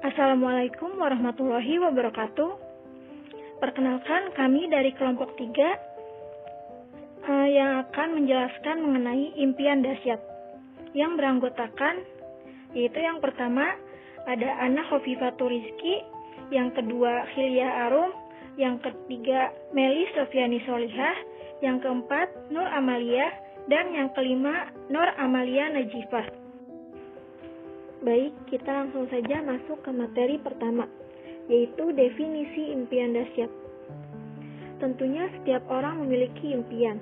Assalamualaikum warahmatullahi wabarakatuh. Perkenalkan, kami dari kelompok 3 yang akan menjelaskan mengenai impian dahsyat yang beranggotakan, yaitu yang pertama ada Ana Khofifatul Rizki, yang kedua Hilya Arum, yang ketiga Meli Sofiani Solihah, yang keempat Nur Amalia, dan yang kelima Nur Amalia Najifah. Baik, kita langsung saja masuk ke materi pertama, yaitu definisi impian dahsyat. Tentunya setiap orang memiliki impian,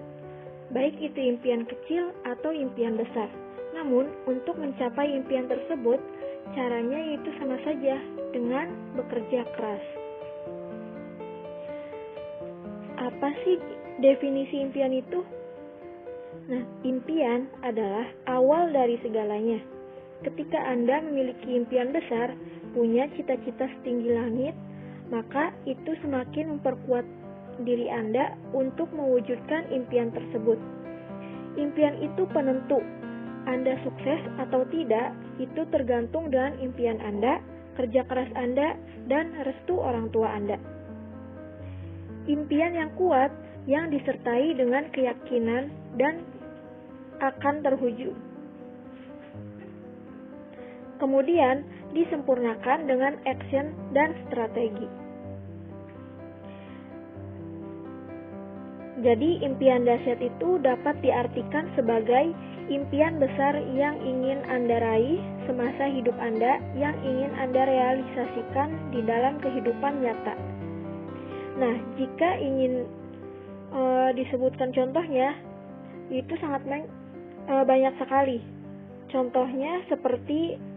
baik itu impian kecil atau impian besar. Namun, untuk mencapai impian tersebut, caranya yaitu sama saja dengan bekerja keras. Apa sih definisi impian itu? Nah, impian adalah awal dari segalanya. Ketika Anda memiliki impian besar, punya cita-cita setinggi langit, maka itu semakin memperkuat diri Anda untuk mewujudkan impian tersebut. Impian itu penentu. Anda sukses atau tidak, itu tergantung dengan impian Anda, kerja keras Anda, dan restu orang tua Anda. Impian yang kuat, yang disertai dengan keyakinan dan akan terwujud. Kemudian disempurnakan dengan action dan strategi. Jadi impian dahsyat itu dapat diartikan sebagai impian besar yang ingin Anda raih semasa hidup Anda, yang ingin Anda realisasikan di dalam kehidupan nyata. Nah, jika ingin disebutkan contohnya, itu sangat banyak sekali. Contohnya seperti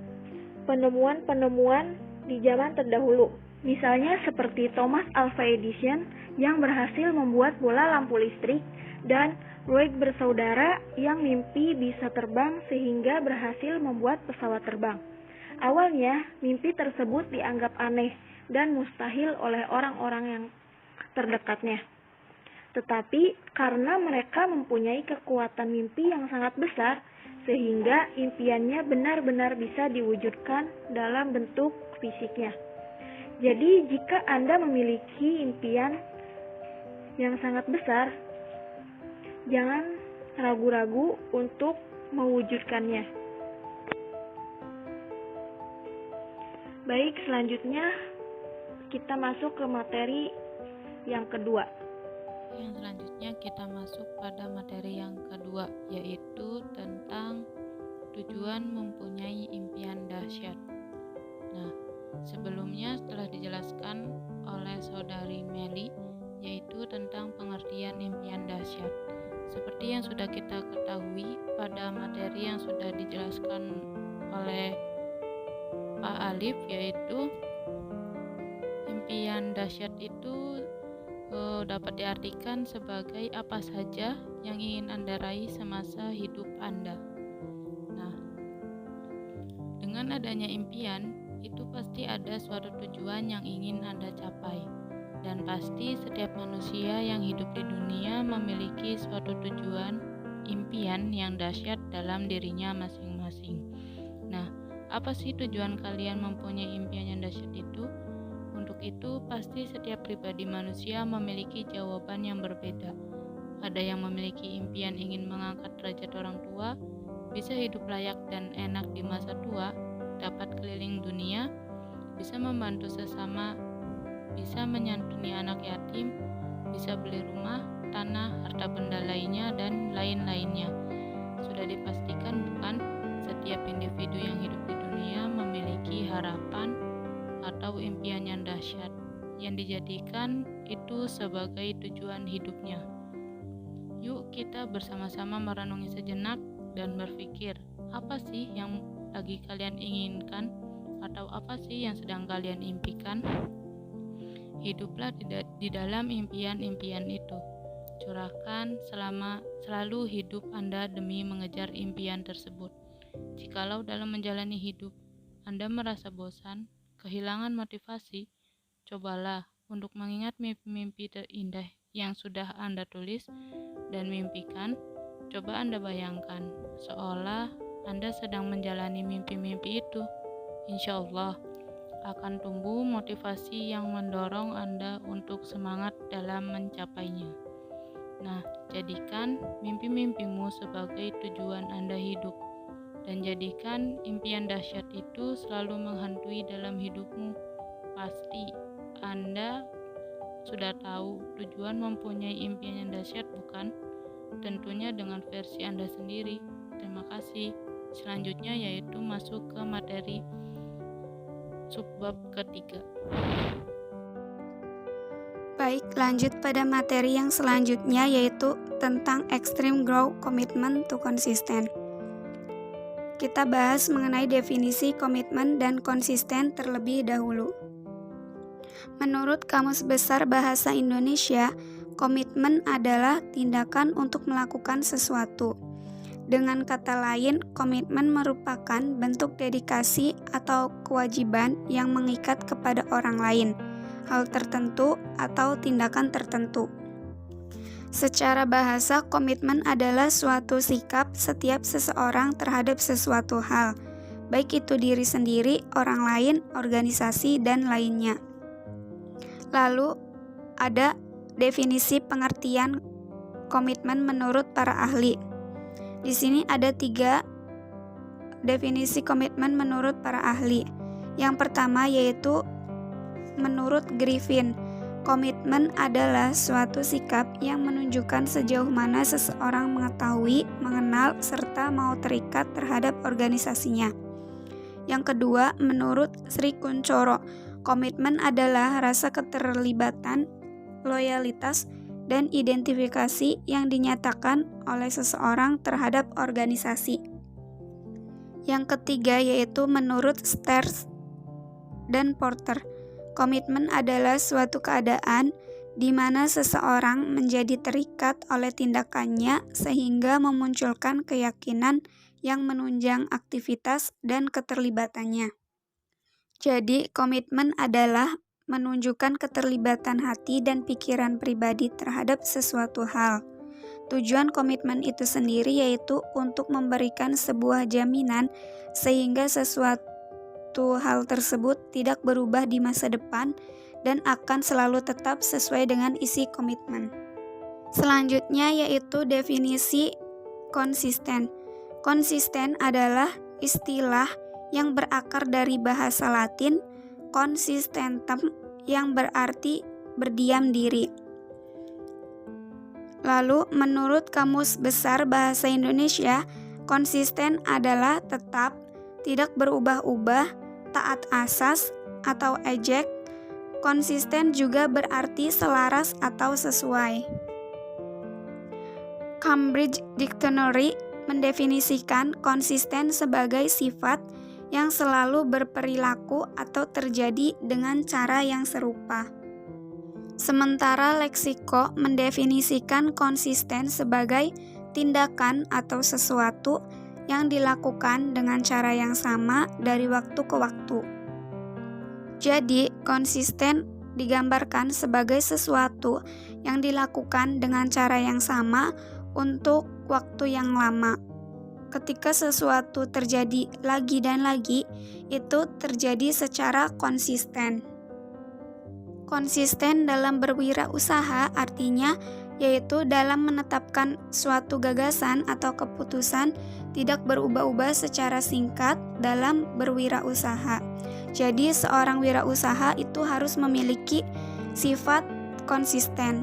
penemuan-penemuan di zaman terdahulu. Misalnya seperti Thomas Alva Edison yang berhasil membuat bola lampu listrik, dan Wright bersaudara yang mimpi bisa terbang sehingga berhasil membuat pesawat terbang. Awalnya, mimpi tersebut dianggap aneh dan mustahil oleh orang-orang yang terdekatnya. Tetapi karena mereka mempunyai kekuatan mimpi yang sangat besar, sehingga impiannya benar-benar bisa diwujudkan dalam bentuk fisiknya. Jadi, jika Anda memiliki impian yang sangat besar, jangan ragu-ragu untuk mewujudkannya. Baik, selanjutnya kita masuk ke materi yang kedua. Yang selanjutnya kita masuk pada materi yang kedua, yaitu tentang tujuan mempunyai impian dahsyat. Nah, sebelumnya telah dijelaskan oleh saudari Meli, yaitu tentang pengertian impian dahsyat. Seperti yang sudah kita ketahui pada materi yang sudah dijelaskan oleh Pak Alif, yaitu impian dahsyat itu dapat diartikan sebagai apa saja yang ingin Anda raih semasa hidup Anda. Nah, dengan adanya impian, itu pasti ada suatu tujuan yang ingin Anda capai. Dan pasti setiap manusia yang hidup di dunia memiliki suatu tujuan, impian yang dahsyat dalam dirinya masing-masing. Nah, apa sih tujuan kalian mempunyai impian yang dahsyat itu? Untuk itu, pasti setiap pribadi manusia memiliki jawaban yang berbeda. Ada yang memiliki impian ingin mengangkat derajat orang tua, bisa hidup layak dan enak di masa tua, dapat keliling dunia, bisa membantu sesama, bisa menyantuni anak yatim, bisa beli rumah, tanah, harta benda lainnya, dan lain-lainnya. Sudah dipastikan bukan, setiap individu yang hidup di dunia memiliki harapan atau impian yang dahsyat yang dijadikan itu sebagai tujuan hidupnya. Yuk kita bersama-sama merenungi sejenak dan berpikir, apa sih yang lagi kalian inginkan atau apa sih yang sedang kalian impikan? Hiduplah di dalam impian-impian itu. Curahkan selalu hidup Anda demi mengejar impian tersebut. Jikalau dalam menjalani hidup Anda merasa bosan, kehilangan motivasi, cobalah untuk mengingat mimpi-mimpi terindah yang sudah Anda tulis dan mimpikan. Coba Anda bayangkan, seolah Anda sedang menjalani mimpi-mimpi itu. Insya Allah, akan tumbuh motivasi yang mendorong Anda untuk semangat dalam mencapainya. Nah, jadikan mimpi-mimpimu sebagai tujuan Anda hidup, dan jadikan impian dahsyat itu selalu menghantui dalam hidupmu. Pasti Anda sudah tahu tujuan mempunyai impian yang dahsyat, bukan? Tentunya dengan versi Anda sendiri. Terima kasih. Selanjutnya yaitu masuk ke materi subbab ketiga. Baik, lanjut pada materi yang selanjutnya yaitu tentang extreme growth commitment to consistent. Kita bahas mengenai definisi komitmen dan konsisten terlebih dahulu. Menurut Kamus Besar Bahasa Indonesia, komitmen adalah tindakan untuk melakukan sesuatu. Dengan kata lain, komitmen merupakan bentuk dedikasi atau kewajiban yang mengikat kepada orang lain, hal tertentu, atau tindakan tertentu. Secara bahasa, komitmen adalah suatu sikap setiap seseorang terhadap sesuatu hal, baik itu diri sendiri, orang lain, organisasi, dan lainnya. Lalu, ada definisi pengertian komitmen menurut para ahli. Di sini ada 3 definisi komitmen menurut para ahli. Yang pertama yaitu menurut Griffin, komitmen adalah suatu sikap yang menunjukkan sejauh mana seseorang mengetahui, mengenal, serta mau terikat terhadap organisasinya. Yang kedua, menurut Sri Kunchoro, komitmen adalah rasa keterlibatan, loyalitas, dan identifikasi yang dinyatakan oleh seseorang terhadap organisasi. Yang ketiga yaitu menurut Steers dan Porter, komitmen adalah suatu keadaan di mana seseorang menjadi terikat oleh tindakannya sehingga memunculkan keyakinan yang menunjang aktivitas dan keterlibatannya. Jadi, komitmen adalah menunjukkan keterlibatan hati dan pikiran pribadi terhadap sesuatu hal. Tujuan komitmen itu sendiri yaitu untuk memberikan sebuah jaminan sehingga sesuatu hal tersebut tidak berubah di masa depan dan akan selalu tetap sesuai dengan isi komitmen. Selanjutnya yaitu definisi konsisten. Konsisten adalah istilah yang berakar dari bahasa Latin consistentem yang berarti berdiam diri. Lalu menurut Kamus Besar Bahasa Indonesia, konsisten adalah tetap, tidak berubah-ubah, taat asas atau ejek. Konsisten juga berarti selaras atau sesuai. Cambridge Dictionary mendefinisikan konsisten sebagai sifat yang selalu berperilaku atau terjadi dengan cara yang serupa. Sementara Leksiko mendefinisikan konsisten sebagai tindakan atau sesuatu yang dilakukan dengan cara yang sama dari waktu ke waktu. Jadi, konsisten digambarkan sebagai sesuatu yang dilakukan dengan cara yang sama untuk waktu yang lama. Ketika sesuatu terjadi lagi dan lagi, itu terjadi secara konsisten. Konsisten dalam berwirausaha artinya yaitu dalam menetapkan suatu gagasan atau keputusan tidak berubah-ubah secara singkat dalam berwirausaha. Jadi seorang wirausaha itu harus memiliki sifat konsisten.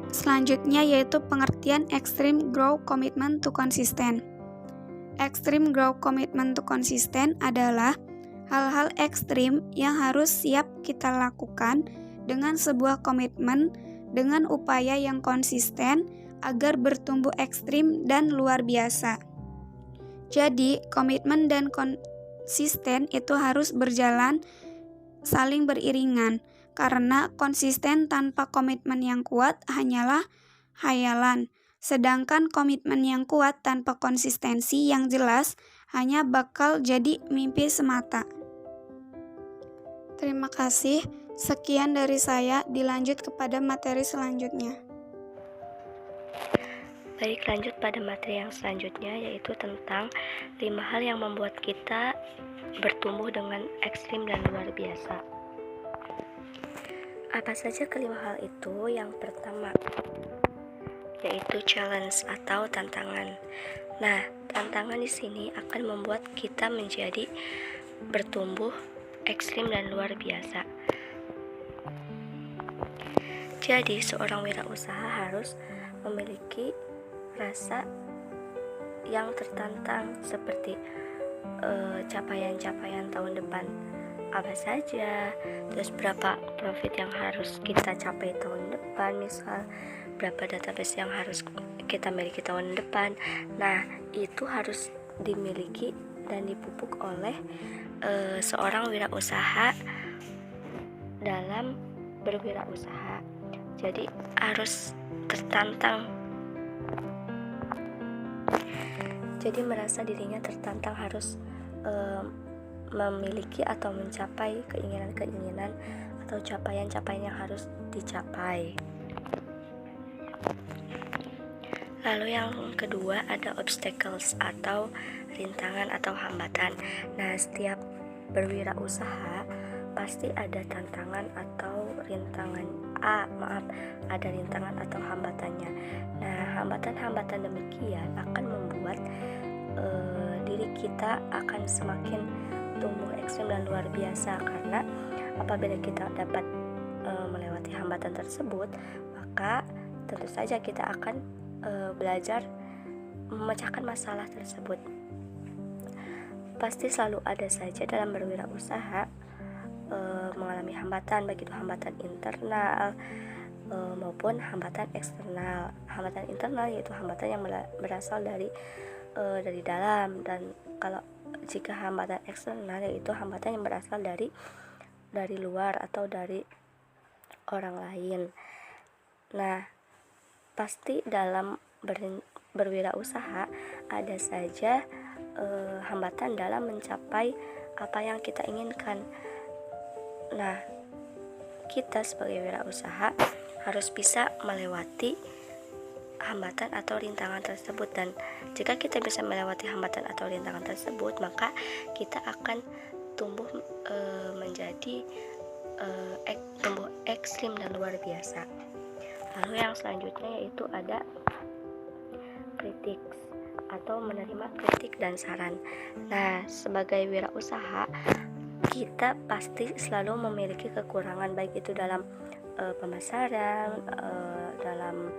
Selanjutnya yaitu pengertian extreme growth commitment to consistent. Extreme growth commitment to consistent adalah hal-hal ekstrim yang harus siap kita lakukan dengan sebuah komitmen dengan upaya yang konsisten agar bertumbuh ekstrim dan luar biasa. Jadi, komitmen dan konsisten itu harus berjalan saling beriringan. Karena konsisten tanpa komitmen yang kuat hanyalah hayalan, sedangkan komitmen yang kuat tanpa konsistensi yang jelas hanya bakal jadi mimpi semata. Terima kasih, sekian dari saya, dilanjut kepada materi selanjutnya. Baik, lanjut pada materi yang selanjutnya, yaitu tentang 5 hal yang membuat kita bertumbuh dengan ekstrim dan luar biasa. Apa saja kelima hal itu? Yang pertama, yaitu challenge atau tantangan. Nah, tantangan di sini akan membuat kita menjadi bertumbuh ekstrim dan luar biasa. Jadi, seorang wirausaha harus memiliki rasa yang tertantang seperti capaian-capaian tahun depan apa saja, terus berapa profit yang harus kita capai tahun depan, misal berapa database yang harus kita miliki tahun depan. Nah, itu harus dimiliki dan dipupuk oleh seorang wirausaha dalam berwirausaha. Jadi harus tertantang. Jadi merasa dirinya tertantang, harus memiliki atau mencapai keinginan-keinginan atau capaian-capaian yang harus dicapai. Lalu yang kedua ada obstacles atau rintangan atau hambatan. Nah, setiap berwirausaha pasti ada tantangan atau ada rintangan atau hambatannya. Nah, hambatan-hambatan demikian akan membuat diri kita akan semakin tumbuh ekstrim dan luar biasa, karena apabila kita dapat melewati hambatan tersebut, maka tentu saja kita akan belajar memecahkan masalah tersebut. Pasti selalu ada saja dalam berwirausaha mengalami hambatan, baik itu hambatan internal maupun hambatan eksternal. Hambatan internal yaitu hambatan yang berasal dari dalam, dan kalau jika hambatan eksternal yaitu hambatan yang berasal dari luar atau dari orang lain. Nah, pasti dalam berwirausaha ada saja hambatan dalam mencapai apa yang kita inginkan. Nah, kita sebagai wirausaha harus bisa melewati hambatan atau rintangan tersebut, dan jika kita bisa melewati hambatan atau rintangan tersebut, maka kita akan tumbuh menjadi tumbuh ekstrim dan luar biasa. Lalu yang selanjutnya yaitu ada kritik atau menerima kritik dan saran. Nah, sebagai wirausaha kita pasti selalu memiliki kekurangan, baik itu dalam pemasaran, dalam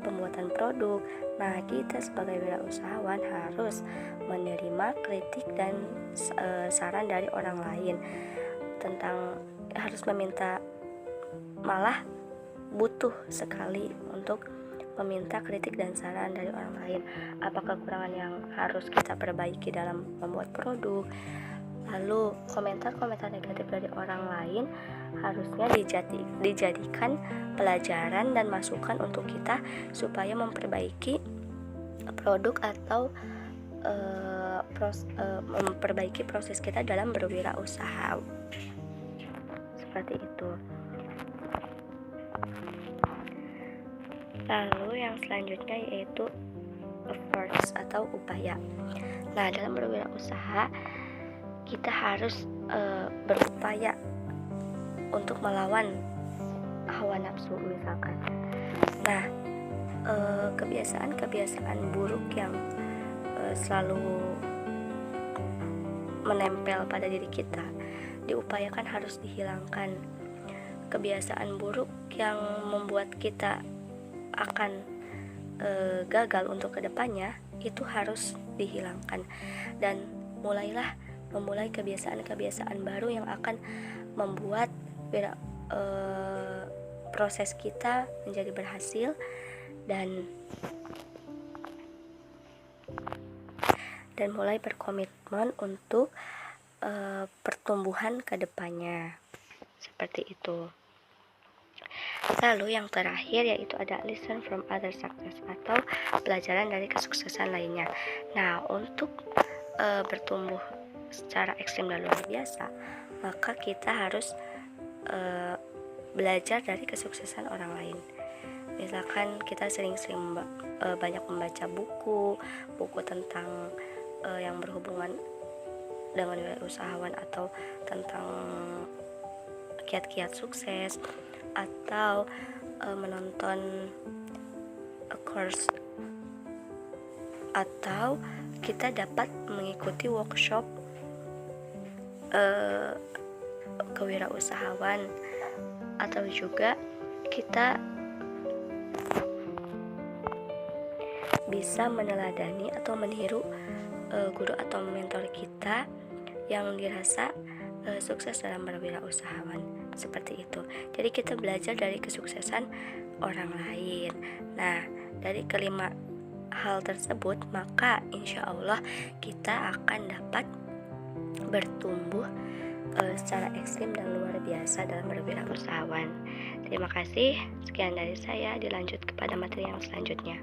pembuatan produk. Nah, kita sebagai wirausahawan harus menerima kritik dan saran dari orang lain, harus meminta, malah butuh sekali untuk meminta kritik dan saran dari orang lain. Apa kekurangan yang harus kita perbaiki dalam membuat produk. Lalu komentar-komentar negatif dari orang lain harusnya dijadikan pelajaran dan masukan untuk kita supaya memperbaiki produk atau memperbaiki proses kita dalam berwirausaha. Seperti itu. Lalu yang selanjutnya yaitu efforts atau upaya. Nah, dalam berwirausaha kita harus berupaya untuk melawan hawa nafsu misalkan. Nah, kebiasaan-kebiasaan buruk yang selalu menempel pada diri kita diupayakan harus dihilangkan. Kebiasaan buruk yang membuat kita akan gagal untuk kedepannya itu harus dihilangkan, dan memulai kebiasaan-kebiasaan baru yang akan membuat proses kita menjadi berhasil dan mulai berkomitmen untuk pertumbuhan ke depannya. Seperti itu. Lalu yang terakhir yaitu ada listen from other success atau pelajaran dari kesuksesan lainnya. Nah, untuk bertumbuh secara ekstrim dan luar biasa, maka kita harus belajar dari kesuksesan orang lain. Misalkan kita sering-sering banyak membaca buku tentang yang berhubungan dengan wirausahawan atau tentang kiat-kiat sukses, atau menonton course, atau kita dapat mengikuti workshop kewirausahawan, atau juga kita bisa meneladani atau meniru guru atau mentor kita yang dirasa sukses dalam berwirausahawan, seperti itu. Jadi kita belajar dari kesuksesan orang lain. Nah, dari kelima hal tersebut, maka insya Allah kita akan dapat bertumbuh secara ekstrim dan luar biasa dalam berwirausahawan. Terima kasih. Sekian dari saya. Dilanjut kepada materi yang selanjutnya.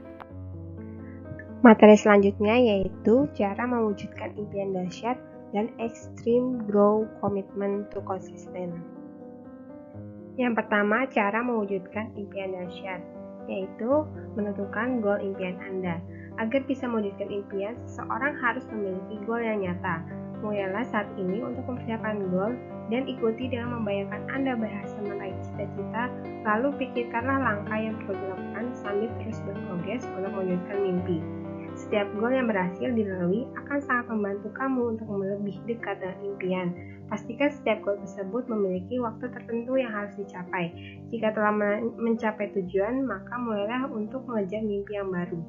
Materi selanjutnya yaitu cara mewujudkan impian dahsyat dan extreme grow commitment to consistent. Yang pertama, cara mewujudkan impian dahsyat, yaitu menentukan goal impian Anda. Agar bisa mewujudkan impian, seseorang harus memiliki goal yang nyata. Mulailah saat ini untuk mempersiapkan goal dan ikuti dengan membayangkan Anda berhasil meraih cita-cita, lalu pikirkanlah langkah yang perlu dilakukan sambil terus berprogres untuk mewujudkan mimpi. Setiap goal yang berhasil dilalui akan sangat membantu kamu untuk lebih dekat dengan impian. Pastikan setiap goal tersebut memiliki waktu tertentu yang harus dicapai. Jika telah mencapai tujuan, maka mulailah untuk mengejar mimpi yang baru.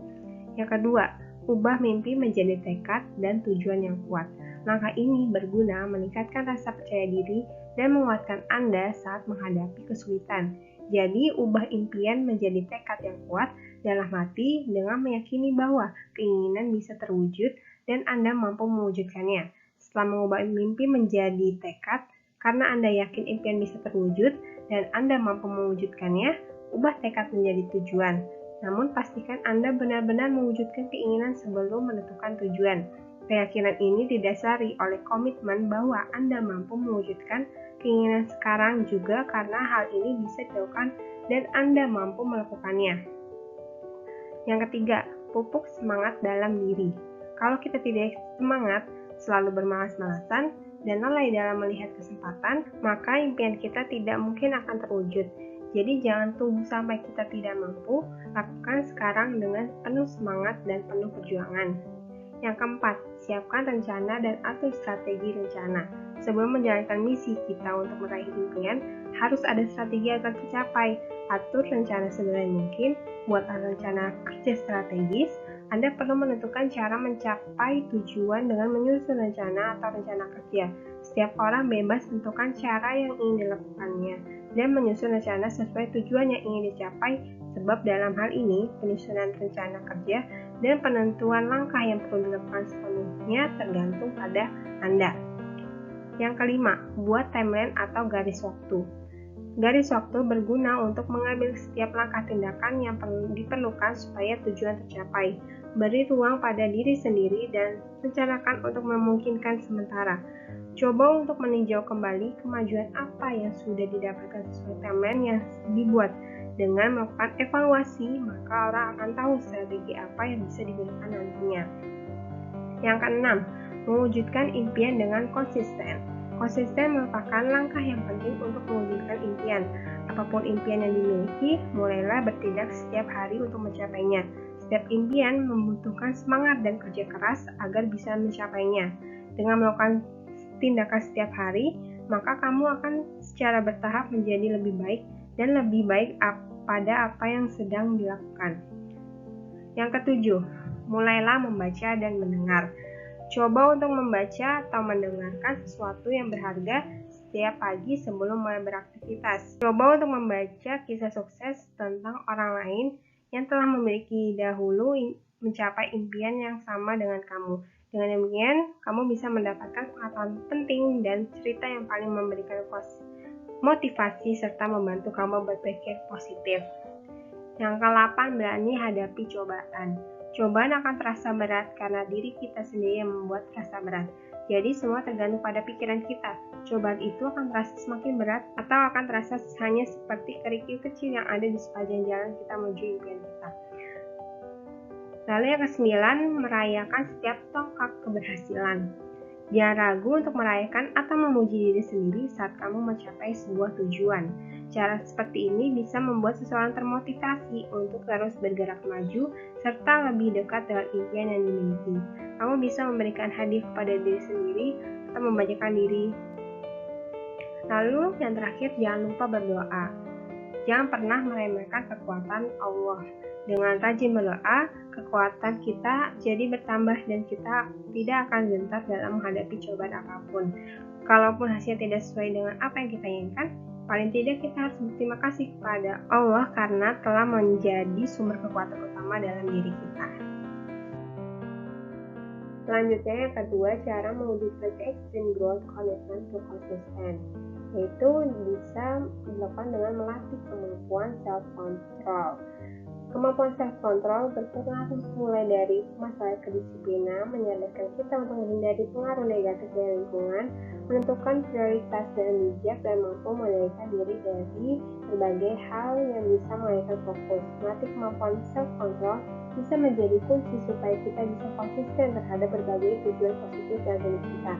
Yang kedua, ubah mimpi menjadi tekad dan tujuan yang kuat. Langkah ini berguna meningkatkan rasa percaya diri dan menguatkan Anda saat menghadapi kesulitan. Jadi, ubah impian menjadi tekad yang kuat dalam hati dengan meyakini bahwa keinginan bisa terwujud dan Anda mampu mewujudkannya. Setelah mengubah mimpi menjadi tekad, karena Anda yakin impian bisa terwujud dan Anda mampu mewujudkannya, ubah tekad menjadi tujuan. Namun pastikan Anda benar-benar mewujudkan keinginan sebelum menentukan tujuan. Keyakinan ini didasari oleh komitmen bahwa Anda mampu mewujudkan keinginan sekarang juga karena hal ini bisa dilakukan dan Anda mampu melakukannya. Yang ketiga, pupuk semangat dalam diri. Kalau kita tidak semangat, selalu bermalas-malasan, dan lalai dalam melihat kesempatan, maka impian kita tidak mungkin akan terwujud. Jadi jangan tunggu sampai kita tidak mampu, lakukan sekarang dengan penuh semangat dan penuh perjuangan. Yang keempat, siapkan rencana dan atur strategi rencana. Sebelum menjalankan misi kita untuk meraih impian, harus ada strategi agar tercapai. Atur rencana sebaik mungkin, buatlah rencana kerja strategis. Anda perlu menentukan cara mencapai tujuan dengan menyusun rencana atau rencana kerja. Setiap orang bebas menentukan cara yang ingin dilakukannya dan menyusun rencana sesuai tujuan yang ingin dicapai, sebab dalam hal ini, penyusunan rencana kerja dan penentuan langkah yang perlu dilakukan sepenuhnya tergantung pada Anda. Yang kelima, buat timeline atau garis waktu. Garis waktu berguna untuk mengambil setiap langkah tindakan yang diperlukan supaya tujuan tercapai. Beri ruang pada diri sendiri dan rencanakan untuk memungkinkan sementara. Coba untuk meninjau kembali kemajuan apa yang sudah didapatkan sesuai timeline yang dibuat. Dengan melakukan evaluasi, maka orang akan tahu strategi apa yang bisa digunakan nantinya. Yang keenam, mewujudkan impian dengan konsisten. Konsisten merupakan langkah yang penting untuk mewujudkan impian. Apapun impian yang dimiliki, mulailah bertindak setiap hari untuk mencapainya. Setiap impian membutuhkan semangat dan kerja keras agar bisa mencapainya. Dengan melakukan tindakan setiap hari, maka kamu akan secara bertahap menjadi lebih baik dan lebih baik pada apa yang sedang dilakukan. Yang ketujuh, mulailah membaca dan mendengar. Coba untuk membaca atau mendengarkan sesuatu yang berharga setiap pagi sebelum mulai beraktivitas. Coba untuk membaca kisah sukses tentang orang lain yang telah memiliki dahulu mencapai impian yang sama dengan kamu. Dengan demikian, kamu bisa mendapatkan pengetahuan penting dan cerita yang paling memberikan motivasi serta membantu kamu berpikir positif. Yang ke-8, berani hadapi cobaan. Cobaan akan terasa berat karena diri kita sendiri yang membuat terasa berat. Jadi semua tergantung pada pikiran kita. Cobaan itu akan terasa semakin berat atau akan terasa hanya seperti kerikil kecil yang ada di sepanjang jalan kita menuju impian kita. Lalu yang ke-9, merayakan setiap tongkat keberhasilan. Jangan ragu untuk merayakan atau memuji diri sendiri saat kamu mencapai sebuah tujuan. Cara seperti ini bisa membuat seseorang termotivasi untuk terus bergerak maju serta lebih dekat dengan impian yang dimiliki. Kamu bisa memberikan hadiah kepada diri sendiri atau membacakan diri. Lalu yang terakhir, jangan lupa berdoa. Jangan pernah meremehkan kekuatan Allah. Dengan rajin berdoa, kekuatan kita jadi bertambah dan kita tidak akan gentar dalam menghadapi cobaan apapun. Kalaupun hasilnya tidak sesuai dengan apa yang kita inginkan, paling tidak kita harus berterima kasih kepada Allah karena telah menjadi sumber kekuatan utama dalam diri kita. Selanjutnya yang kedua, cara mewujudkan extreme growth commitment to consistent, yaitu bisa dilakukan dengan melatih kemampuan self-control. Kemampuan self-control berpengaruh mulai dari masalah kedisiplinan, menyadarkan kita untuk menghindari pengaruh negatif dari lingkungan, menentukan prioritas dengan bijak, dan mampu mengendalikan diri dari berbagai hal yang bisa mengalihkan fokus. Melatih kemampuan self-control bisa menjadi kunci supaya kita bisa konsisten terhadap berbagai tujuan positif dalam hidup kita.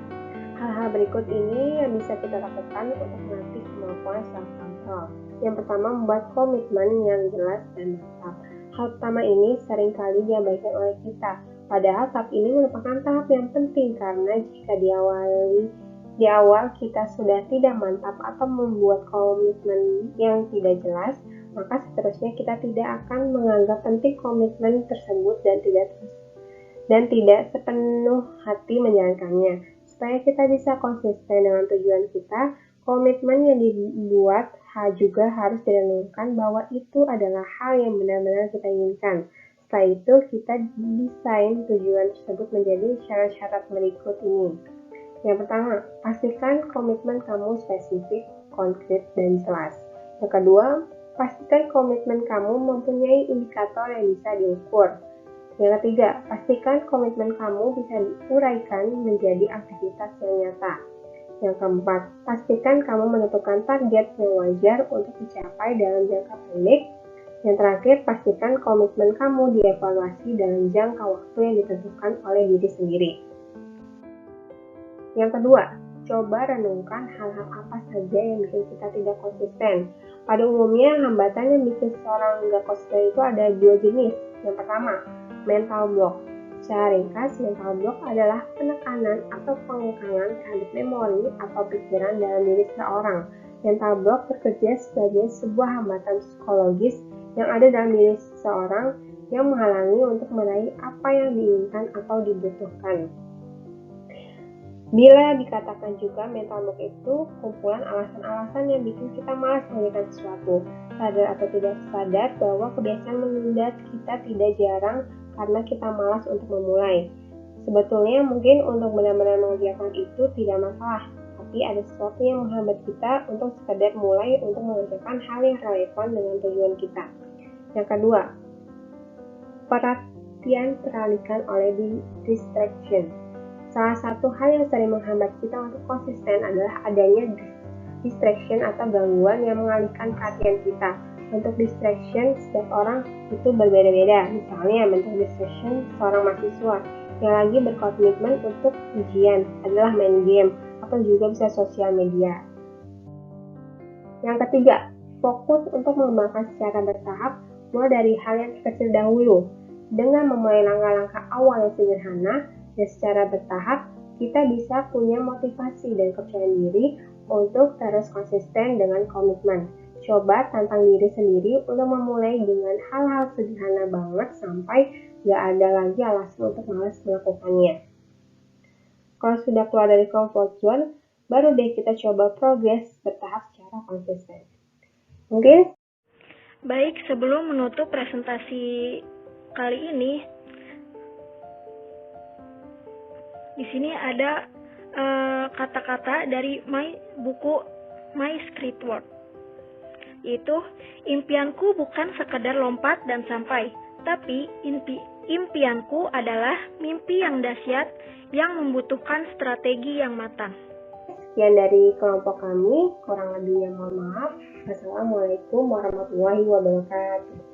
Hal-hal berikut ini yang bisa kita lakukan untuk melatih kemampuan self-control. Yang pertama, membuat komitmen yang jelas dan mantap. Hal pertama ini seringkali diabaikan oleh kita. Padahal tahap ini merupakan tahap yang penting karena jika di awal kita sudah tidak mantap atau membuat komitmen yang tidak jelas, maka seterusnya kita tidak akan menganggap penting komitmen tersebut dan tidak sepenuh hati menjalankannya. Supaya kita bisa konsisten dengan tujuan kita, komitmen yang dibuat juga harus direnungkan bahwa itu adalah hal yang benar-benar kita inginkan. Setelah itu, kita desain tujuan tersebut menjadi syarat-syarat berikut ini. Yang pertama, pastikan komitmen kamu spesifik, konkret, dan jelas. Yang kedua, pastikan komitmen kamu mempunyai indikator yang bisa diukur. Yang ketiga, pastikan komitmen kamu bisa diuraikan menjadi aktivitas yang nyata. Yang keempat, pastikan kamu menentukan target yang wajar untuk dicapai dalam jangka pendek. Yang terakhir, pastikan komitmen kamu dievaluasi dalam jangka waktu yang ditentukan oleh diri sendiri. Yang kedua, coba renungkan hal-hal apa saja yang bikin kita tidak konsisten. Pada umumnya, hambatan yang bikin seseorang tidak konsisten itu ada dua jenis. Yang pertama, mental block. Secara ringkas, mental block adalah penekanan atau pengekangan terhadap memori atau pikiran dalam diri seseorang. Mental block bekerja sebagai sebuah hambatan psikologis yang ada dalam diri seseorang yang menghalangi untuk meraih apa yang diinginkan atau dibutuhkan. Bila dikatakan juga mental block itu kumpulan alasan-alasan yang bikin kita malas mengerjakan sesuatu. Sadar atau tidak sadar bahwa kebiasaan menunda kita tidak jarang karena kita malas untuk memulai. Sebetulnya mungkin untuk benar-benar mengerjakan itu tidak masalah, tapi ada sesuatu yang menghambat kita untuk sekedar mulai untuk mengerjakan hal yang relevan dengan tujuan kita. Yang kedua, perhatian teralihkan oleh distraction. Salah satu hal yang sering menghambat kita untuk konsisten adalah adanya distraction atau gangguan yang mengalihkan perhatian kita. Untuk distraction, setiap orang itu berbeda-beda. Misalnya, bentuk distraction seorang mahasiswa yang lagi berkomitmen untuk ujian adalah main game atau juga bisa sosial media. Yang ketiga, fokus untuk mengembangkan secara bertahap mulai dari hal yang kecil dahulu. Dengan memulai langkah-langkah awal yang sederhana dan secara bertahap, kita bisa punya motivasi dan kepercayaan diri untuk terus konsisten dengan komitmen. Coba tantang diri sendiri untuk memulai dengan hal-hal sederhana banget sampai gak ada lagi alasan untuk malas melakukannya. Kalau sudah keluar dari comfort zone, baru deh kita coba progres bertahap secara konsisten. Mungkin? Baik, sebelum menutup presentasi kali ini, di sini ada kata-kata dari buku My Script Word. Yaitu, impianku bukan sekadar lompat dan sampai, tapi Impianku adalah mimpi yang dahsyat yang membutuhkan strategi yang matang. Sekian dari kelompok kami, kurang lebihnya mohon maaf. Wassalamualaikum warahmatullahi wabarakatuh.